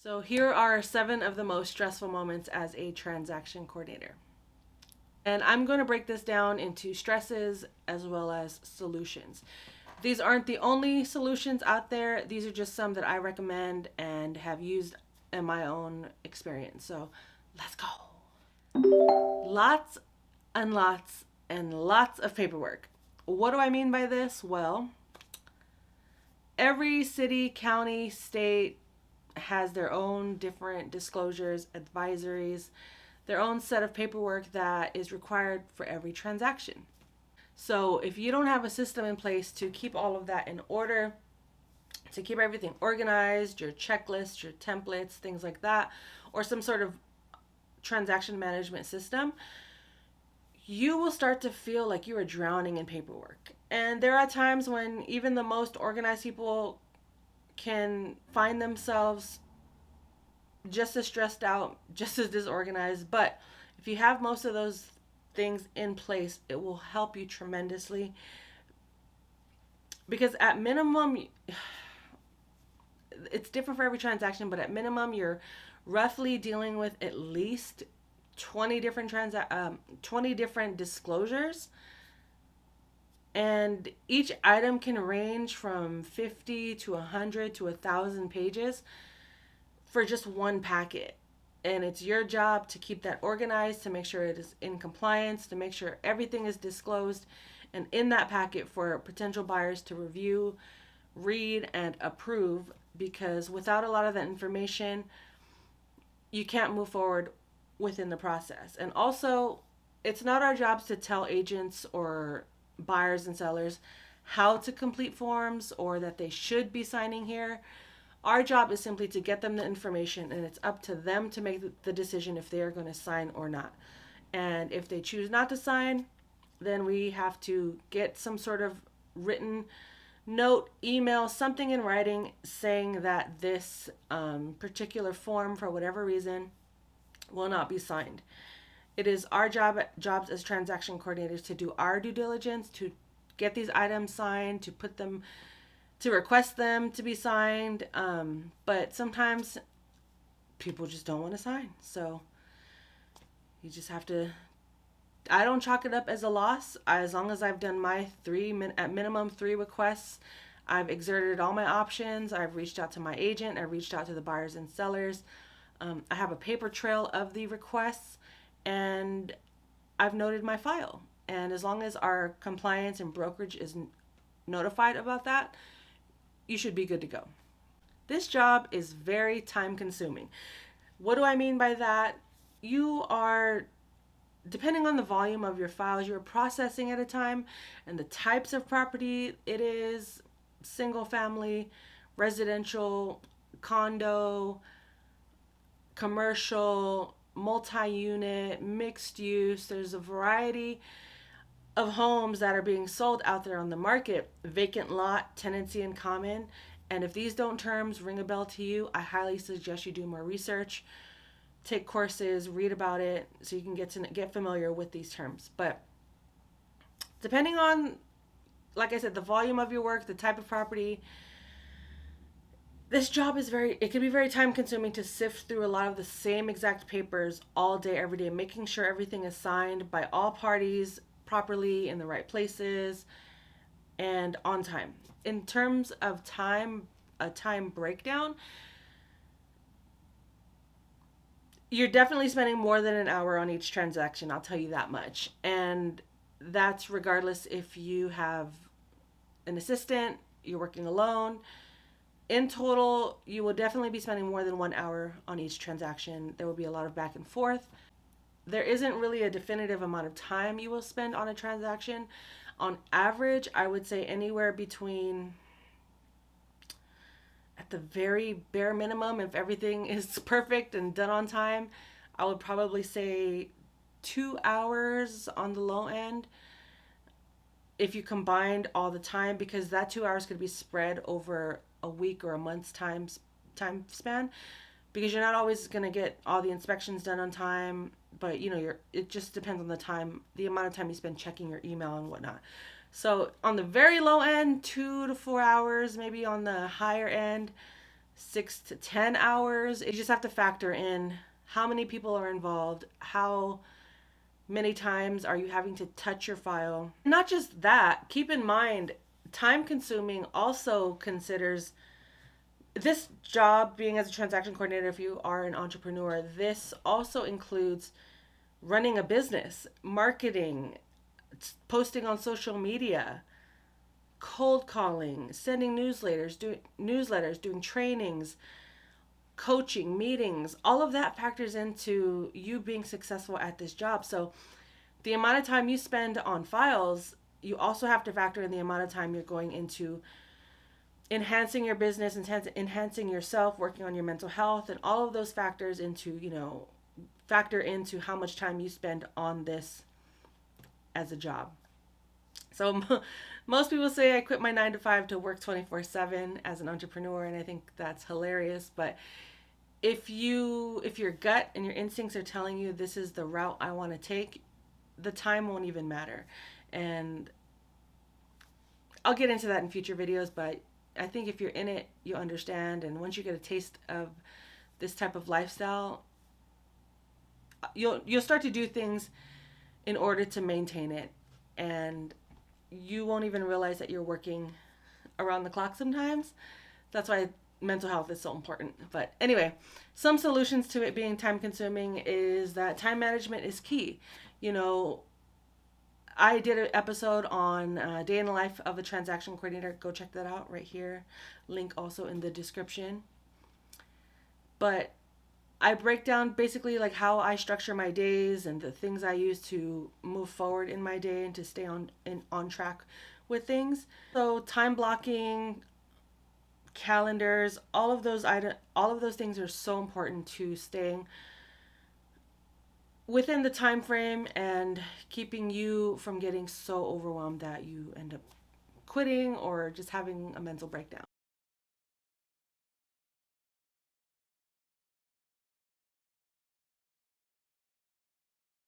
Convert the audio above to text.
So here are 7 of the most stressful moments as a transaction coordinator. And I'm going to break this down into stresses as well as solutions. These aren't the only solutions out there. These are just some that I recommend and have used in my own experience. So let's go. Lots and lots and lots of paperwork. What do I mean by this? Well, every city, county, state has their own different disclosures, advisories, their own set of paperwork that is required for every transaction. So if you don't have a system in place to keep all of that in order, to keep everything organized, your checklists, your templates, things like that, or some sort of transaction management system, you will start to feel like you are drowning in paperwork. And there are times when even the most organized people can find themselves just as stressed out, just as disorganized. But if you have most of those things in place, it will help you tremendously. Because at minimum, it's different for every transaction, but at minimum, you're roughly dealing with at least 20 different disclosures, and each item can range from 50 to 100 to 1,000 pages for just one packet. And it's your job to keep that organized, to make sure it is in compliance, to make sure everything is disclosed and in that packet for potential buyers to review, read, and approve. Because without a lot of that information, you can't move forward within the process. And also, it's not our jobs to tell agents or buyers and sellers how to complete forms or that they should be signing here. Our job is simply to get them the information, and it's up to them to make the decision if they are going to sign or not. And if they choose not to sign, then we have to get some sort of written note, email, something in writing saying that this particular form, for whatever reason, will not be signed. It is our jobs as transaction coordinators to do our due diligence, to get these items signed, to put them, to request them to be signed. But sometimes people just don't want to sign. So you just have to, I don't chalk it up as a loss. As long as I've done my at minimum 3 requests, I've exerted all my options. I've reached out to my agent. I've reached out to the buyers and sellers. I have a paper trail of the requests, and I've noted my file. And as long as our compliance and brokerage is notified about that, you should be good to go. This job is very time consuming. What do I mean by that? You are, depending on the volume of your files you're processing at a time and the types of property it is, single family, residential, condo, commercial, multi-unit, mixed use. There's a variety of homes that are being sold out there on the market, vacant lot, tenancy in common. And if these don't terms ring a bell to you, I highly suggest you do more research, take courses, read about it, so you can get familiar with these terms. But depending on, like I said, the volume of your work, the type of property, this job is it can be very time consuming to sift through a lot of the same exact papers all day, every day, making sure everything is signed by all parties properly in the right places and on time. In terms of time, a time breakdown, you're definitely spending more than an hour on each transaction, I'll tell you that much. And that's regardless if you have an assistant, you're working alone. In total, you will definitely be spending more than 1 hour on each transaction. There will be a lot of back and forth. There isn't really a definitive amount of time you will spend on a transaction. On average, I would say anywhere between, at the very bare minimum, if everything is perfect and done on time, I would probably say 2 hours on the low end if you combined all the time, because that 2 hours could be spread over a week or a month's time span, because you're not always going to get all the inspections done on time. But it just depends on the amount of time you spend checking your email and whatnot. So on the very low end, 2 to 4 hours. Maybe on the higher end, 6 to 10 hours. You just have to factor in how many people are involved, how many times are you having to touch your file. Not just that, keep in mind, time consuming also considers this job being as a transaction coordinator. If you are an entrepreneur, this also includes running a business, marketing, posting on social media, cold calling, sending newsletters, doing trainings, coaching, meetings. All of that factors into you being successful at this job. So the amount of time you spend on files, you also have to factor in the amount of time you're going into enhancing your business, enhancing yourself, working on your mental health, and all of those factors into, factor into how much time you spend on this as a job. So most people say I quit my 9 to 5 to work 24/7 as an entrepreneur, and I think that's hilarious. But if your gut and your instincts are telling you this is the route I want to take, the time won't even matter. And I'll get into that in future videos, but I think if you're in it, you understand. And once you get a taste of this type of lifestyle, you'll start to do things in order to maintain it, and you won't even realize that you're working around the clock sometimes. That's why mental health is so important. But anyway, some solutions to it being time consuming is that time management is key. I did an episode on day in the life of a transaction coordinator. Go check that out right here. Link also in the description. But I break down basically like how I structure my days and the things I use to move forward in my day and to stay on track with things. So time blocking, calendars, all of those things are so important to staying within the time frame and keeping you from getting so overwhelmed that you end up quitting or just having a mental breakdown.